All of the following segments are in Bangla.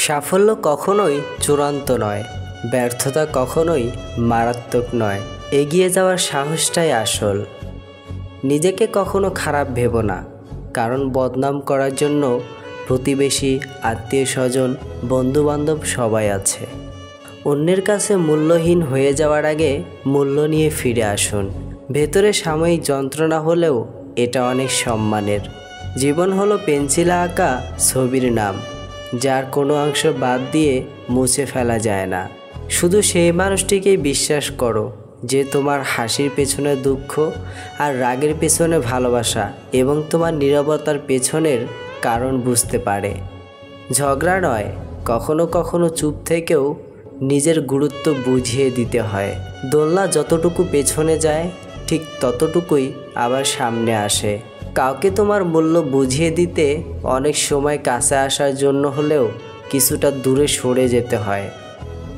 সাফল্য কখনোই চূড়ান্ত নয়, ব্যর্থতা কখনোই মারাত্মক নয়, এগিয়ে যাওয়ার সাহসটাই আসল। নিজেকে কখনো খারাপ ভেবো না, কারণ বদনাম করার জন্য প্রতিবেশী, আত্মীয় স্বজন, বন্ধুবান্ধব সবাই আছে। অন্যের কাছে মূল্যহীন হয়ে যাওয়ার আগে মূল্য নিয়ে ফিরে আসুন। ভেতরে সাময়িক যন্ত্রণা হলেও এটা অনেক সম্মানের। জীবন হলো পেন্সিলে আঁকা ছবির নাম, যার কোনো অংশ বাদ দিয়ে মুছে ফেলা যায় না। শুধু সেই মানুষটিকেই বিশ্বাস করো যে তোমার হাসির পেছনে দুঃখ আর রাগের পেছনে ভালোবাসা এবং তোমার নীরবতার পেছনের কারণ বুঝতে পারে। ঝগড়া নয়, কখনো কখনো চুপ থেকেও নিজের গুরুত্ব বুঝিয়ে দিতে হয়। দোলনা যতটুকু পেছনে যায় ঠিক ততটুকুই আবার সামনে আসে। কাউকে তোমার মূল্য বুঝিয়ে দিতে অনেক সময় কাছে আসার জন্য হলেও কিছুটা দূরে সরে যেতে হয়।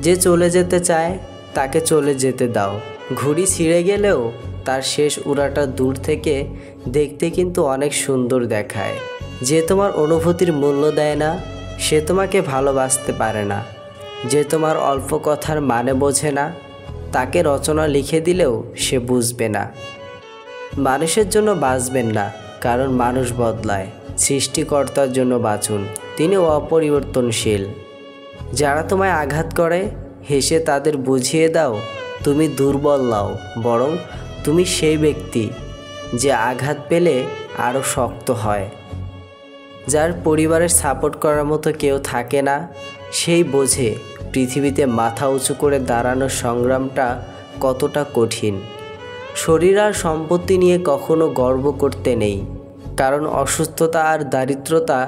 যে চলে যেতে চায় তাকে চলে যেতে দাও। ঘুড়ি ছিঁড়ে গেলেও তার শেষ উড়াটা দূর থেকে দেখতে কিন্তু অনেক সুন্দর দেখায়। যে তোমার অনুভূতির মূল্য দেয় না সে তোমাকে ভালোবাসতে পারে না। যে তোমার অল্প কথার মানে বোঝে না তাকে রচনা লিখে দিলেও সে বুঝবে না। মানুষের জন্য বাঁচবেন না, কারণ মানুষ বদলায়। সৃষ্টিকর্তার জন্য বাঁচুন, তিনি অপরিবর্তনশীল। যারা তোমায় আঘাত করে হেসে তাদের বুঝিয়ে দাও তুমি দুর্বল নও, বরং তুমি সেই ব্যক্তি যে আঘাত পেলে আরও শক্ত হয়। যার পরিবারের সাপোর্ট করার মতো কেউ থাকে না সেই বোঝে পৃথিবীতে মাথা উঁচু করে দাঁড়ানোর সংগ্রামটা কতটা কঠিন। শরীর আর সম্পত্তি নিয়ে কখনো গর্ব করতে নেই, কারণ অসুস্থতা আর দারিদ্রতা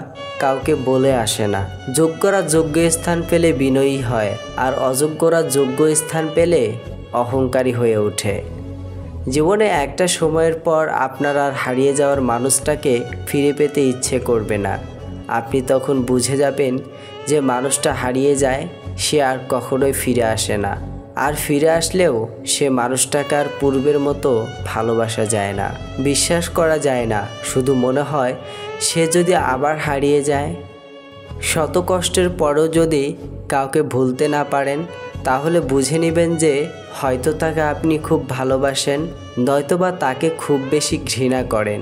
কাউকে বলে আসে না। যোগ্যরা যোগ্য স্থান পেলে বিনয়ী হয়, আর অযোগ্যরা যোগ্য স্থান পেলে অহংকারী হয়ে ওঠে। জীবনে একটা সময়ের পর আপনার আর হারিয়ে যাওয়ার মানুষটাকে ফিরে পেতে ইচ্ছে করবে না। আপনি তখন বুঝে যাবেন যে মানুষটা হারিয়ে যায় সে আর কখনোই ফিরে আসে না, আর ফিরে আসলেও সে মানুষটাকে আর পূর্বের মতো ভালোবাসা যায় না, বিশ্বাস করা যায় না। শুধু মনে হয় সে যদি আবার হারিয়ে যায়। শত কষ্টের পরেও যদি কাউকে ভুলতে না পারেন তাহলে বুঝে নেবেন যে হয়তো তাকে আপনি খুব ভালোবাসেন, নয়তোবা তাকে খুব বেশি ঘৃণা করেন।